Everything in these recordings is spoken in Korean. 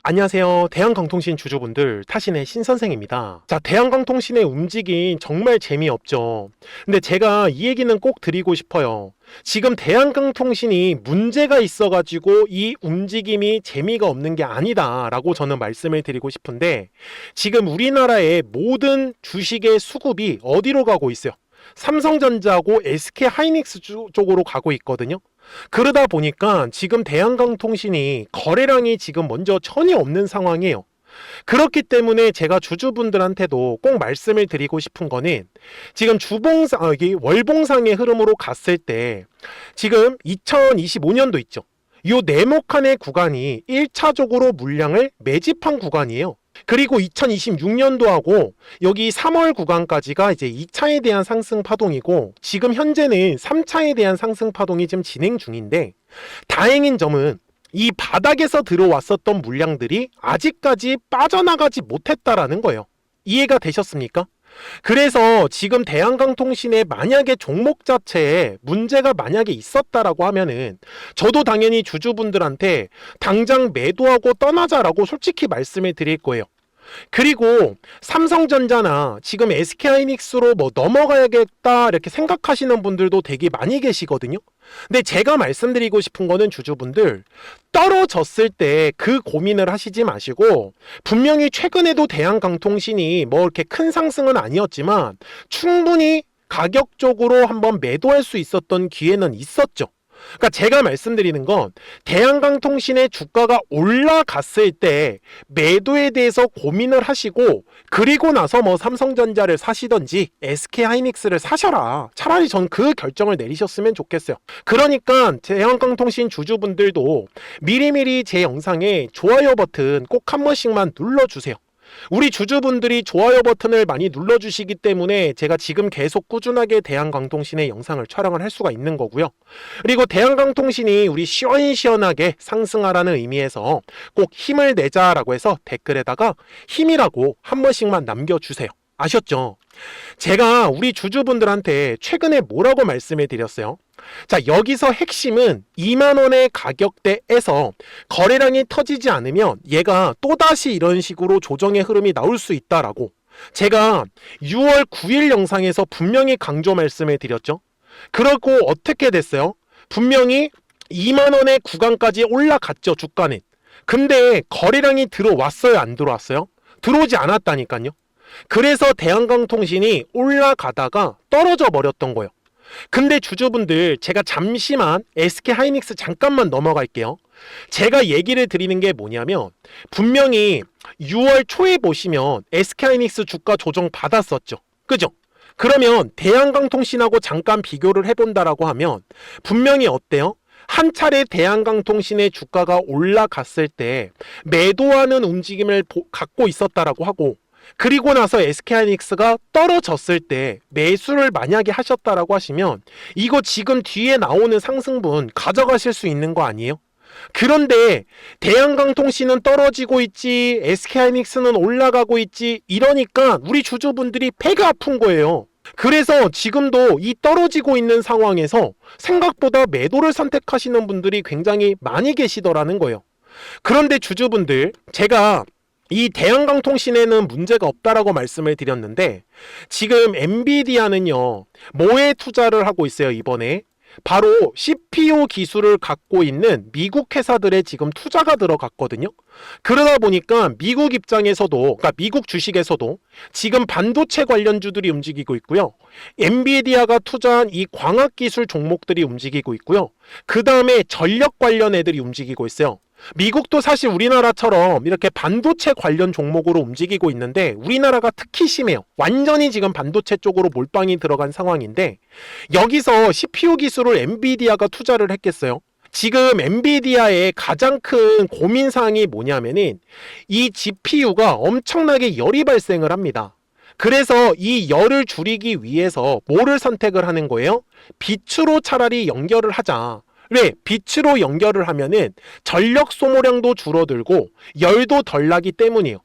안녕하세요. 대한강통신 주주분들, 타신의 신선생입니다. 자, 대한강통신의 움직임 정말 재미없죠. 근데 제가 이 얘기는 꼭 드리고 싶어요. 지금 대한강통신이 문제가 있어가지고 이 움직임이 재미가 없는 게 아니다 라고 저는 말씀을 드리고 싶은데, 지금 우리나라의 모든 주식의 수급이 어디로 가고 있어요? 삼성전자하고 SK하이닉스 쪽으로 가고 있거든요. 그러다 보니까 지금 대한강통신이 거래량이 지금 먼저 전혀 없는 상황이에요. 그렇기 때문에 제가 주주분들한테도 꼭 말씀을 드리고 싶은 거는, 지금 월봉상의 흐름으로 갔을 때 지금 2025년도 있죠. 요 네모칸의 구간이 1차적으로 물량을 매집한 구간이에요. 그리고 2026년도하고 여기 3월 구간까지가 이제 2차에 대한 상승 파동이고, 지금 현재는 3차에 대한 상승 파동이 지금 진행 중인데, 다행인 점은 이 바닥에서 들어왔었던 물량들이 아직까지 빠져나가지 못했다라는 거예요. 이해가 되셨습니까? 그래서 지금 대한강통신에 만약에 종목 자체에 문제가 만약에 있었다라고 하면은, 저도 당연히 주주분들한테 당장 매도하고 떠나자라고 솔직히 말씀을 드릴 거예요. 그리고 삼성전자나 지금 SK하이닉스로 넘어가야겠다 이렇게 생각하시는 분들도 되게 많이 계시거든요. 근데 제가 말씀드리고 싶은 거는, 주주분들 떨어졌을 때 그 고민을 하시지 마시고, 분명히 최근에도 대한강통신이 이렇게 큰 상승은 아니었지만 충분히 가격적으로 한번 매도할 수 있었던 기회는 있었죠. 그러니까 제가 말씀드리는 건, 대한강통신의 주가가 올라갔을 때 매도에 대해서 고민을 하시고, 그리고 나서 삼성전자를 사시던지 SK하이닉스를 사셔라, 차라리 전 그 결정을 내리셨으면 좋겠어요. 그러니까 대한강통신 주주분들도 미리미리 제 영상에 좋아요 버튼 꼭 한 번씩만 눌러주세요. 우리 주주분들이 좋아요 버튼을 많이 눌러주시기 때문에 제가 지금 계속 꾸준하게 대한강통신의 영상을 촬영을 할 수가 있는 거고요. 그리고 대한강통신이 우리 시원시원하게 상승하라는 의미에서 꼭 힘을 내자라고 해서 댓글에다가 힘이라고 한 번씩만 남겨주세요. 아셨죠? 제가 우리 주주분들한테 최근에 뭐라고 말씀해 드렸어요? 자, 여기서 핵심은 2만원의 가격대에서 거래량이 터지지 않으면 얘가 또다시 이런 식으로 조정의 흐름이 나올 수 있다라고 제가 6월 9일 영상에서 분명히 강조 말씀을 드렸죠. 그러고 어떻게 됐어요? 분명히 2만원의 구간까지 올라갔죠, 주가는. 근데 거래량이 들어왔어요, 안 들어왔어요? 들어오지 않았다니까요. 그래서 대한강통신이 올라가다가 떨어져 버렸던 거예요. 근데 주주분들, 제가 잠시만 SK하이닉스 잠깐만 넘어갈게요. 제가 얘기를 드리는 게 뭐냐면, 분명히 6월 초에 보시면 SK하이닉스 주가 조정 받았었죠. 그죠? 그러면 대한강통신하고 잠깐 비교를 해본다라고 하면 분명히 어때요? 한 차례 대한강통신의 주가가 올라갔을 때 매도하는 움직임을 갖고 있었다라고 하고, 그리고 나서 SK하이닉스가 떨어졌을 때 매수를 만약에 하셨다라고 하시면, 이거 지금 뒤에 나오는 상승분 가져가실 수 있는 거 아니에요? 그런데 대한강통신은 떨어지고 있지, SK하이닉스는 올라가고 있지, 이러니까 우리 주주분들이 배가 아픈 거예요. 그래서 지금도 이 떨어지고 있는 상황에서 생각보다 매도를 선택하시는 분들이 굉장히 많이 계시더라는 거예요. 그런데 주주분들, 제가 이 대한강통신에는 문제가 없다라고 말씀을 드렸는데, 지금 엔비디아는요, 뭐에 투자를 하고 있어요? 이번에 바로 CPU 기술을 갖고 있는 미국 회사들의 지금 투자가 들어갔거든요. 그러다 보니까 미국 입장에서도, 그러니까 미국 주식에서도 지금 반도체 관련주들이 움직이고 있고요, 엔비디아가 투자한 이 광학기술 종목들이 움직이고 있고요, 그 다음에 전력 관련 애들이 움직이고 있어요. 미국도 사실 우리나라처럼 이렇게 반도체 관련 종목으로 움직이고 있는데, 우리나라가 특히 심해요. 완전히 지금 반도체 쪽으로 몰빵이 들어간 상황인데, 여기서 CPU 기술을 엔비디아가 투자를 했겠어요? 지금 엔비디아의 가장 큰 고민사항이 뭐냐면은, 이 GPU가 엄청나게 열이 발생을 합니다. 그래서 이 열을 줄이기 위해서 뭐를 선택을 하는 거예요? 빛으로 차라리 연결을 하자. 왜? 빛으로 연결을 하면은 전력 소모량도 줄어들고 열도 덜 나기 때문이에요.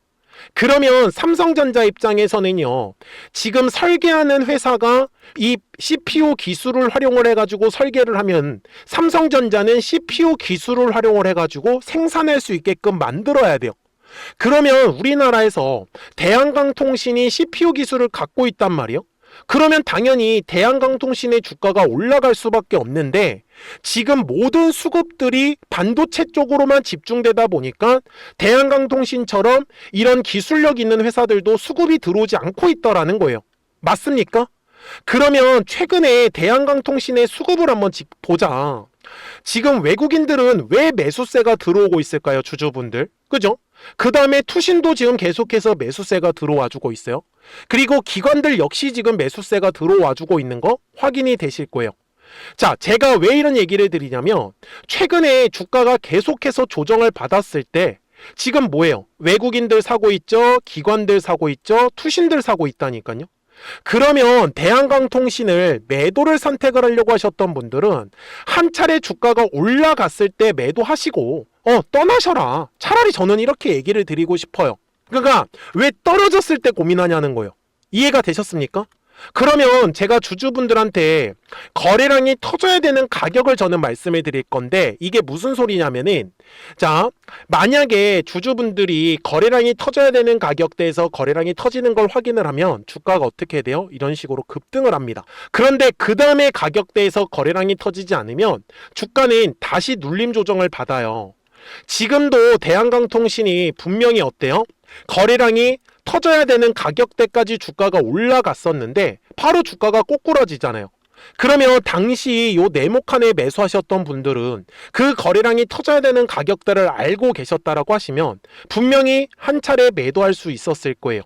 그러면 삼성전자 입장에서는요, 지금 설계하는 회사가 이 CPU 기술을 활용을 해가지고 설계를 하면, 삼성전자는 CPU 기술을 활용을 해가지고 생산할 수 있게끔 만들어야 돼요. 그러면 우리나라에서 대한강통신이 CPU 기술을 갖고 있단 말이에요. 그러면 당연히 대한강통신의 주가가 올라갈 수밖에 없는데 지금 모든 수급들이 반도체 쪽으로만 집중되다 보니까 대한강통신처럼 이런 기술력 있는 회사들도 수급이 들어오지 않고 있더라는 거예요. 맞습니까? 그러면 최근에 대한강통신의 수급을 한번 보자. 지금 외국인들은 왜 매수세가 들어오고 있을까요? 주주분들. 그죠? 그 다음에 투신도 지금 계속해서 매수세가 들어와주고 있어요. 그리고 기관들 역시 지금 매수세가 들어와주고 있는 거 확인이 되실 거예요. 자, 제가 왜 이런 얘기를 드리냐면 최근에 주가가 계속해서 조정을 받았을 때 지금 뭐예요? 외국인들 사고 있죠? 기관들 사고 있죠? 투신들 사고 있다니까요. 그러면 대한강통신을 매도를 선택을 하려고 하셨던 분들은 한 차례 주가가 올라갔을 때 매도하시고 떠나셔라. 차라리 저는 이렇게 얘기를 드리고 싶어요. 그러니까 왜 떨어졌을 때 고민하냐는 거예요. 이해가 되셨습니까? 그러면 제가 주주분들한테 거래량이 터져야 되는 가격을 저는 말씀을 드릴 건데 이게 무슨 소리냐면은 자, 만약에 주주분들이 거래량이 터져야 되는 가격대에서 거래량이 터지는 걸 확인을 하면 주가가 어떻게 돼요? 이런 식으로 급등을 합니다. 그런데 그 다음에 가격대에서 거래량이 터지지 않으면 주가는 다시 눌림 조정을 받아요. 지금도 대한강통신이 분명히 어때요? 거래량이 터져야 되는 가격대까지 주가가 올라갔었는데 바로 주가가 꼬꾸라지잖아요. 그러면 당시 요 네모칸에 매수하셨던 분들은 그 거래량이 터져야 되는 가격대를 알고 계셨다라고 하시면 분명히 한 차례 매도할 수 있었을 거예요.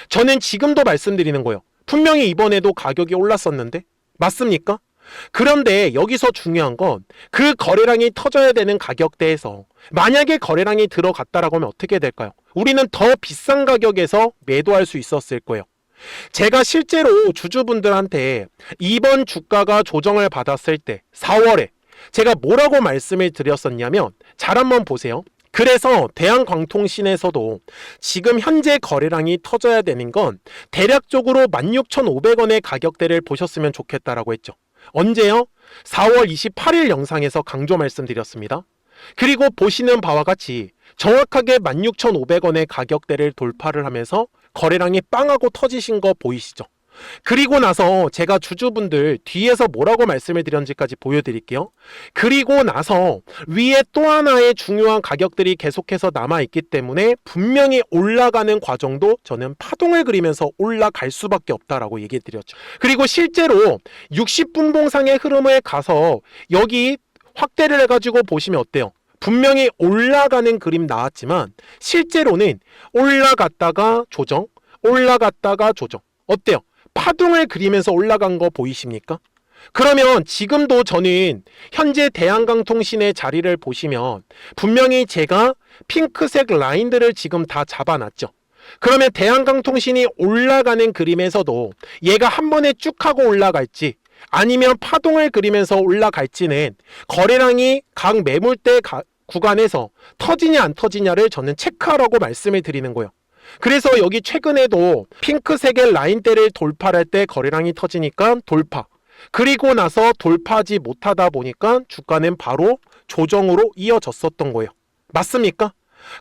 저는 지금도 말씀드리는 거예요. 분명히 이번에도 가격이 올랐었는데 맞습니까? 그런데 여기서 중요한 건 그 거래량이 터져야 되는 가격대에서 만약에 거래량이 들어갔다라고 하면 어떻게 될까요? 우리는 더 비싼 가격에서 매도할 수 있었을 거예요. 제가 실제로 주주분들한테 이번 주가가 조정을 받았을 때 4월에 제가 뭐라고 말씀을 드렸었냐면 잘 한번 보세요. 그래서 대한광통신에서도 지금 현재 거래량이 터져야 되는 건 대략적으로 16,500원의 가격대를 보셨으면 좋겠다라고 했죠. 언제요? 4월 28일 영상에서 강조 말씀드렸습니다. 그리고 보시는 바와 같이 정확하게 16,500원의 가격대를 돌파를 하면서 거래량이 빵하고 터지신 거 보이시죠? 그리고 나서 제가 주주분들 뒤에서 뭐라고 말씀을 드렸는지까지 보여드릴게요. 그리고 나서 위에 또 하나의 중요한 가격들이 계속해서 남아있기 때문에 분명히 올라가는 과정도 저는 파동을 그리면서 올라갈 수밖에 없다라고 얘기해 드렸죠. 그리고 실제로 60분봉상의 흐름을 가서 여기 확대를 해가지고 보시면 어때요? 분명히 올라가는 그림 나왔지만 실제로는 올라갔다가 조정, 올라갔다가 조정. 어때요? 파동을 그리면서 올라간 거 보이십니까? 그러면 지금도 저는 현재 대한강통신의 자리를 보시면 분명히 제가 핑크색 라인들을 지금 다 잡아놨죠. 그러면 대한강통신이 올라가는 그림에서도 얘가 한 번에 쭉 하고 올라갈지 아니면 파동을 그리면서 올라갈지는 거래량이 각 매물대 구간에서 터지냐 안 터지냐를 저는 체크하라고 말씀을 드리는 거예요. 그래서 여기 최근에도 핑크색의 라인대를 돌파할 때 거래량이 터지니까 돌파. 그리고 나서 돌파하지 못하다 보니까 주가는 바로 조정으로 이어졌었던 거예요. 맞습니까?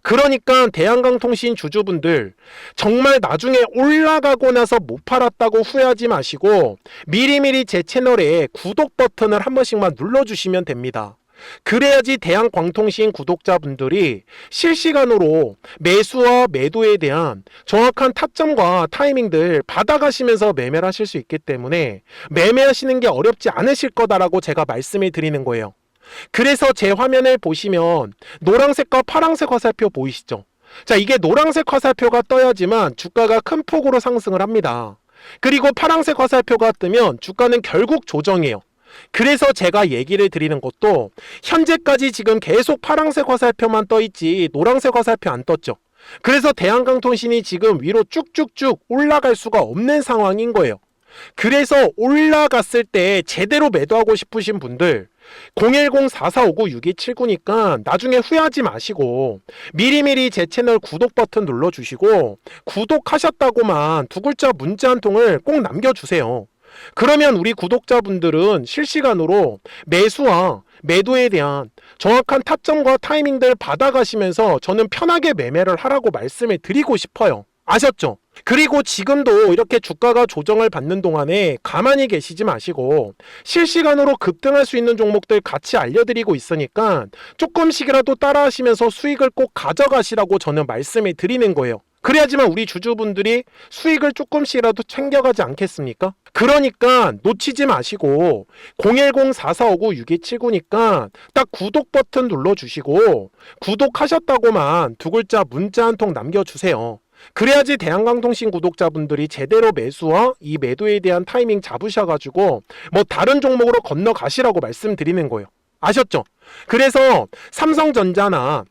그러니까 대한강통신 주주분들 정말 나중에 올라가고 나서 못 팔았다고 후회하지 마시고 미리미리 제 채널에 구독 버튼을 한 번씩만 눌러주시면 됩니다. 그래야지 대한광통신 구독자분들이 실시간으로 매수와 매도에 대한 정확한 타점과 타이밍들 받아가시면서 매매를 하실 수 있기 때문에 매매하시는 게 어렵지 않으실 거다라고 제가 말씀을 드리는 거예요. 그래서 제 화면을 보시면 노란색과 파란색 화살표 보이시죠? 자, 이게 노란색 화살표가 떠야지만 주가가 큰 폭으로 상승을 합니다. 그리고 파란색 화살표가 뜨면 주가는 결국 조정이에요. 그래서 제가 얘기를 드리는 것도 현재까지 지금 계속 파란색 화살표만 떠있지 노란색 화살표 안 떴죠. 그래서 대한강통신이 지금 위로 쭉쭉쭉 올라갈 수가 없는 상황인 거예요. 그래서 올라갔을 때 제대로 매도하고 싶으신 분들 010-4459-6279니까 나중에 후회하지 마시고 미리미리 제 채널 구독 버튼 눌러주시고 구독하셨다고만 두 글자 문자 한 통을 꼭 남겨주세요. 그러면 우리 구독자분들은 실시간으로 매수와 매도에 대한 정확한 타점과 타이밍들 받아가시면서 저는 편하게 매매를 하라고 말씀을 드리고 싶어요. 아셨죠? 그리고 지금도 이렇게 주가가 조정을 받는 동안에 가만히 계시지 마시고 실시간으로 급등할 수 있는 종목들 같이 알려드리고 있으니까 조금씩이라도 따라하시면서 수익을 꼭 가져가시라고 저는 말씀을 드리는 거예요. 그래야지만 우리 주주분들이 수익을 조금씩이라도 챙겨가지 않겠습니까? 그러니까 놓치지 마시고 010-4459-6279니까 딱 구독 버튼 눌러주시고 구독하셨다고만 두 글자 문자 한 통 남겨주세요. 그래야지 대한강통신 구독자분들이 제대로 매수와 이 매도에 대한 타이밍 잡으셔가지고 뭐 다른 종목으로 건너가시라고 말씀드리는 거예요. 아셨죠? 그래서 삼성전자나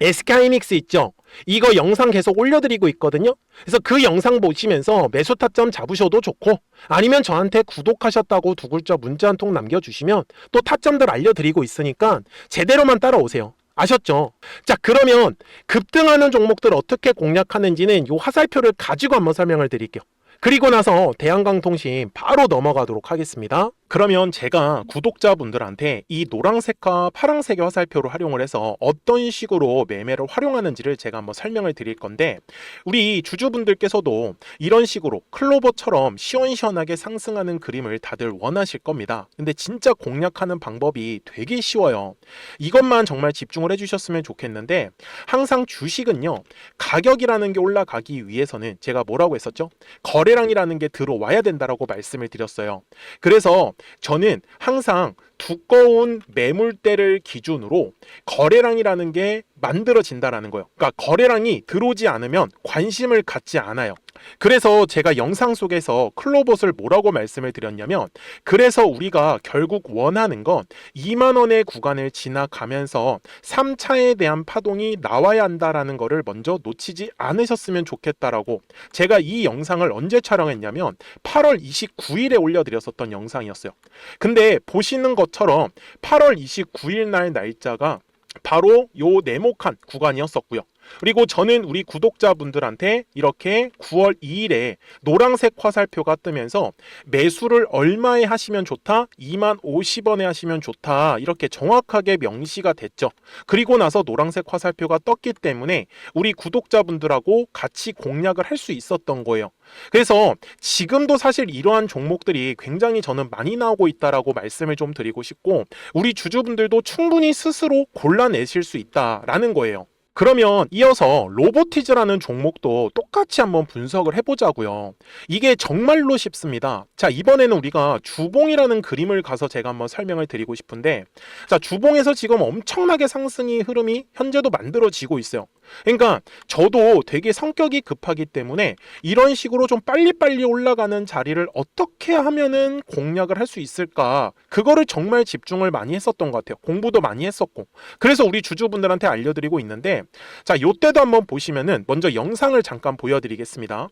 SK하이닉스 있죠? 이거 영상 계속 올려드리고 있거든요. 그래서 그 영상 보시면서 매수 타점 잡으셔도 좋고 아니면 저한테 구독하셨다고 두 글자 문자 한 통 남겨주시면 또 타점들 알려드리고 있으니까 제대로만 따라오세요. 아셨죠? 자, 그러면 급등하는 종목들 어떻게 공략하는지는 이 화살표를 가지고 한번 설명을 드릴게요. 그리고 나서 대한강통신 바로 넘어가도록 하겠습니다. 그러면 제가 구독자분들한테 이 노란색과 파란색의 화살표를 활용을 해서 어떤 식으로 매매를 활용하는지를 제가 한번 설명을 드릴 건데 우리 주주분들께서도 이런 식으로 클로버처럼 시원시원하게 상승하는 그림을 다들 원하실 겁니다. 근데 진짜 공략하는 방법이 되게 쉬워요. 이것만 정말 집중을 해주셨으면 좋겠는데 항상 주식은요, 가격이라는 게 올라가기 위해서는 제가 뭐라고 했었죠? 거래량이라는 게 들어와야 된다라고 말씀을 드렸어요. 그래서 저는 항상 두꺼운 매물대를 기준으로 거래량이라는 게 만들어진다라는 거예요. 그러니까 거래량이 들어오지 않으면 관심을 갖지 않아요. 그래서 제가 영상 속에서 클로봇을 뭐라고 말씀을 드렸냐면 그래서 우리가 결국 원하는 건 2만 원의 구간을 지나가면서 3차에 대한 파동이 나와야 한다라는 거를 먼저 놓치지 않으셨으면 좋겠다라고 제가 이 영상을 언제 촬영했냐면 8월 29일에 올려드렸었던 영상이었어요. 근데 보시는 것처럼 8월 29일 날 날짜가 바로 요 네모칸 구간이었었고요. 그리고 저는 우리 구독자분들한테 이렇게 9월 2일에 노란색 화살표가 뜨면서 매수를 얼마에 하시면 좋다? 2만 50원에 하시면 좋다. 이렇게 정확하게 명시가 됐죠. 그리고 나서 노란색 화살표가 떴기 때문에 우리 구독자분들하고 같이 공략을 할 수 있었던 거예요. 그래서 지금도 사실 이러한 종목들이 굉장히 저는 많이 나오고 있다라고 말씀을 좀 드리고 싶고 우리 주주분들도 충분히 스스로 골라내실 수 있다라는 거예요. 그러면 이어서 로보티즈라는 종목도 똑같이 한번 분석을 해보자고요. 이게 정말로 쉽습니다. 자, 이번에는 우리가 주봉이라는 그림을 가서 제가 한번 설명을 드리고 싶은데 자, 주봉에서 지금 엄청나게 상승이 흐름이 현재도 만들어지고 있어요. 그러니까 저도 되게 성격이 급하기 때문에 이런 식으로 좀 빨리빨리 올라가는 자리를 어떻게 하면은 공략을 할 수 있을까, 그거를 정말 집중을 많이 했었던 것 같아요. 공부도 많이 했었고. 그래서 우리 주주분들한테 알려드리고 있는데 자, 요때도 한번 보시면은 먼저 영상을 잠깐 보여드리겠습니다.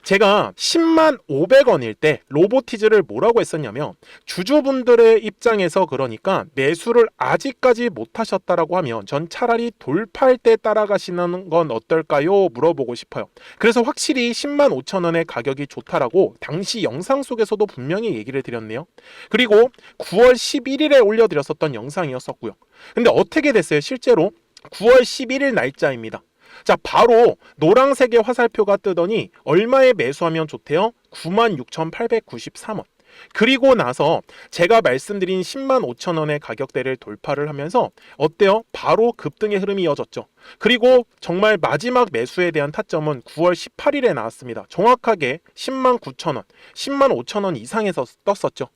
제가 10만 500원일 때 로보티즈를 뭐라고 했었냐면 주주분들의 입장에서 그러니까 매수를 아직까지 못 하셨다라고 하면 전 차라리 돌파할 때 따라가시는 건 어떨까요? 물어보고 싶어요. 그래서 확실히 10만 5천 원의 가격이 좋다라고 당시 영상 속에서도 분명히 얘기를 드렸네요. 그리고 9월 11일에 올려드렸었던 영상이었었고요. 근데 어떻게 됐어요? 실제로 9월 11일 날짜입니다. 자, 바로 노란색의 화살표가 뜨더니 얼마에 매수하면 좋대요? 96,893원. 그리고 나서 제가 말씀드린 10만 5천 원의 가격대를 돌파를 하면서 어때요? 바로 급등의 흐름이 이어졌죠. 그리고 정말 마지막 매수에 대한 타점은 9월 18일에 나왔습니다. 정확하게 10만 9천 원, 10만 5천 원 이상에서 떴었죠.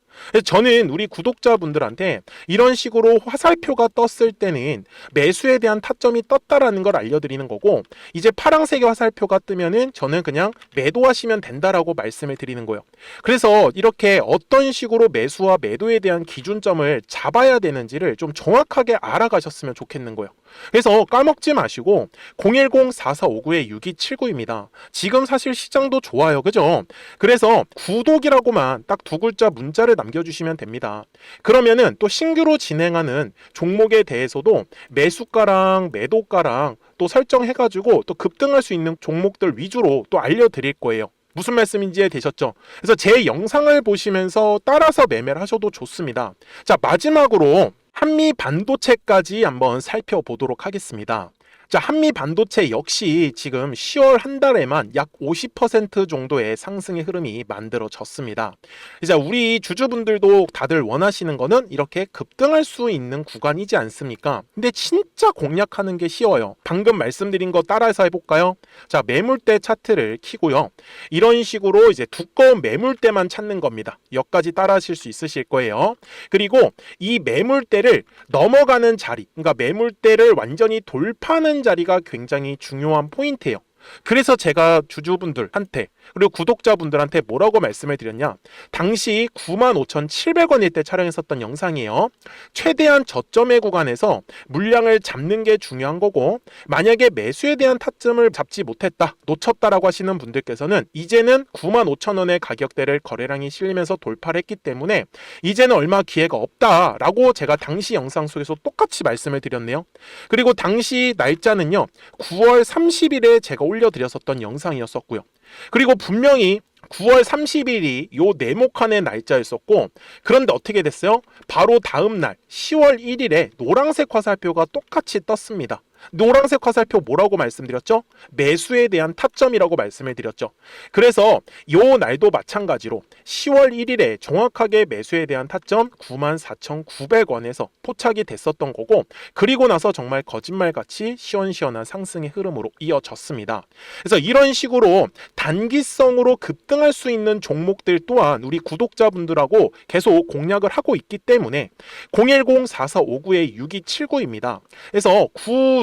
저는 우리 구독자분들한테 이런 식으로 화살표가 떴을 때는 매수에 대한 타점이 떴다라는 걸 알려드리는 거고 이제 파란색의 화살표가 뜨면은 저는 그냥 매도하시면 된다라고 말씀을 드리는 거예요. 그래서 이렇게 어떤 식으로 매수와 매도에 대한 기준점을 잡아야 되는지를 좀 정확하게 알아가셨으면 좋겠는 거예요. 그래서 까먹지 마시고 010-4459-6279입니다. 지금 사실 시장도 좋아요. 그죠? 그래서 구독이라고만 딱 두 글자 문자를 남겨주시면 됩니다. 그러면은 또 신규로 진행하는 종목에 대해서도 매수가랑 매도가랑 또 설정해가지고 또 급등할 수 있는 종목들 위주로 또 알려드릴 거예요. 무슨 말씀인지 되셨죠? 그래서 제 영상을 보시면서 따라서 매매를 하셔도 좋습니다. 자, 마지막으로 한미 반도체까지 한번 살펴보도록 하겠습니다. 자, 한미 반도체 역시 지금 10월 한 달에만 약 50% 정도의 상승의 흐름이 만들어졌습니다. 이제 우리 주주분들도 다들 원하시는 거는 이렇게 급등할 수 있는 구간이지 않습니까? 근데 진짜 공략하는 게 쉬워요. 방금 말씀드린 거 따라서 해볼까요? 자, 매물대 차트를 키고요. 이런 식으로 이제 두꺼운 매물대만 찾는 겁니다. 여기까지 따라 하실 수 있으실 거예요. 그리고 이 매물대를 넘어가는 자리, 그러니까 매물대를 완전히 돌파하는 자리가 굉장히 중요한 포인트예요. 그래서 제가 주주분들한테 그리고 구독자분들한테 뭐라고 말씀을 드렸냐, 당시 95,700원일 때 촬영했었던 영상이에요. 최대한 저점의 구간에서 물량을 잡는 게 중요한 거고, 만약에 매수에 대한 타점을 잡지 못했다, 놓쳤다라고 하시는 분들께서는 이제는 95,000원의 가격대를 거래량이 실리면서 돌파를 했기 때문에 이제는 얼마 기회가 없다라고 제가 당시 영상 속에서 똑같이 말씀을 드렸네요. 그리고 당시 날짜는요, 9월 30일에 제가 올려드렸었던 영상이었었고요. 그리고 분명히 9월 30일이 요 네모칸의 날짜였었고, 그런데 어떻게 됐어요? 바로 다음 날 10월 1일에 노란색 화살표가 똑같이 떴습니다. 노란색 화살표 뭐라고 말씀드렸죠? 매수에 대한 타점이라고 말씀을 드렸죠. 그래서 요 날도 마찬가지로 10월 1일에 정확하게 매수에 대한 타점 94,900원에서 포착이 됐었던 거고, 그리고 나서 정말 거짓말같이 시원시원한 상승의 흐름으로 이어졌습니다. 그래서 이런 식으로 단기성으로 급등할 수 있는 종목들 또한 우리 구독자분들하고 계속 공략을 하고 있기 때문에 010-4459-6279입니다. 그래서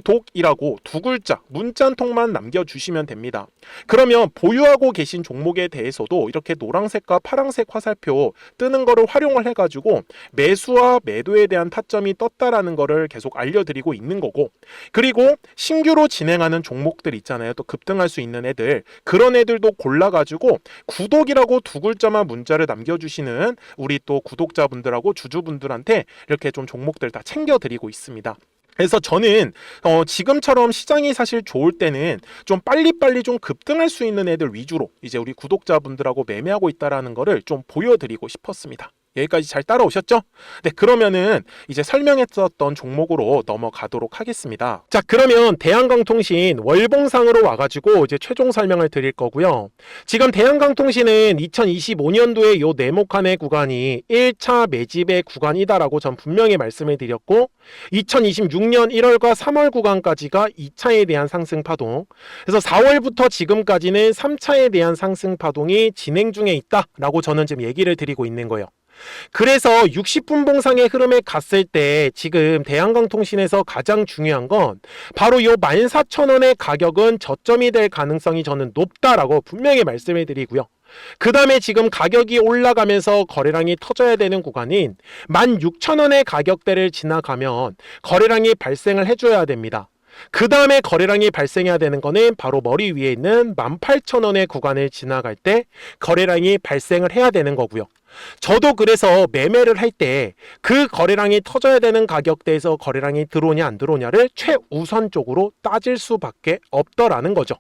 구독이라고 두 글자 문자 한 통만 남겨주시면 됩니다. 그러면 보유하고 계신 종목에 대해서도 이렇게 노란색과 파란색 화살표 뜨는 거를 활용을 해가지고 매수와 매도에 대한 타점이 떴다라는 거를 계속 알려드리고 있는 거고, 그리고 신규로 진행하는 종목들 있잖아요. 또 급등할 수 있는 애들, 그런 애들도 골라가지고 구독이라고 두 글자만 문자를 남겨주시는 우리 또 구독자분들하고 주주분들한테 이렇게 좀 종목들 다 챙겨드리고 있습니다. 그래서 저는 지금처럼 시장이 사실 좋을 때는 좀 빨리빨리 좀 급등할 수 있는 애들 위주로 이제 우리 구독자분들하고 매매하고 있다라는 거를 좀 보여드리고 싶었습니다. 여기까지 잘 따라오셨죠? 네, 그러면은 이제 설명했었던 종목으로 넘어가도록 하겠습니다. 자, 그러면 대한강통신 월봉상으로 와가지고 이제 최종 설명을 드릴 거고요. 지금 대한강통신은 2025년도에 요 네모칸의 구간이 1차 매집의 구간이다라고 전 분명히 말씀을 드렸고, 2026년 1월과 3월 구간까지가 2차에 대한 상승 파동, 그래서 4월부터 지금까지는 3차에 대한 상승 파동이 진행 중에 있다라고 저는 지금 얘기를 드리고 있는 거예요. 그래서 60분 봉상의 흐름에 갔을 때 지금 대한강통신에서 가장 중요한 건 바로 요 14,000원의 가격은 저점이 될 가능성이 저는 높다라고 분명히 말씀을 드리고요. 그 다음에 지금 가격이 올라가면서 거래량이 터져야 되는 구간인 16,000원의 가격대를 지나가면 거래량이 발생을 해줘야 됩니다. 그 다음에 거래량이 발생해야 되는 거는 바로 머리 위에 있는 18,000원의 구간을 지나갈 때 거래량이 발생을 해야 되는 거고요. 저도 그래서 매매를 할 때 그 거래량이 터져야 되는 가격대에서 거래량이 들어오냐 안 들어오냐를 최우선적으로 따질 수밖에 없더라는 거죠.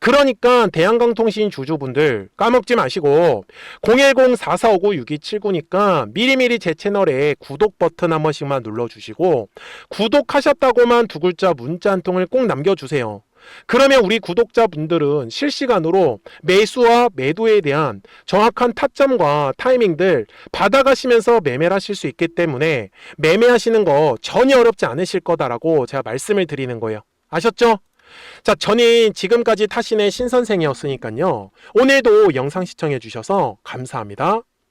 그러니까 대한강통신 주주분들 까먹지 마시고 010-4459-6279니까 미리미리 제 채널에 구독 버튼 한 번씩만 눌러주시고, 구독하셨다고만 두 글자 문자 한 통을 꼭 남겨주세요. 그러면 우리 구독자분들은 실시간으로 매수와 매도에 대한 정확한 타점과 타이밍들 받아가시면서 매매를 하실 수 있기 때문에 매매하시는 거 전혀 어렵지 않으실 거다라고 제가 말씀을 드리는 거예요. 아셨죠? 자, 저는 지금까지 타신의 신선생이었으니까요. 오늘도 영상 시청해 주셔서 감사합니다.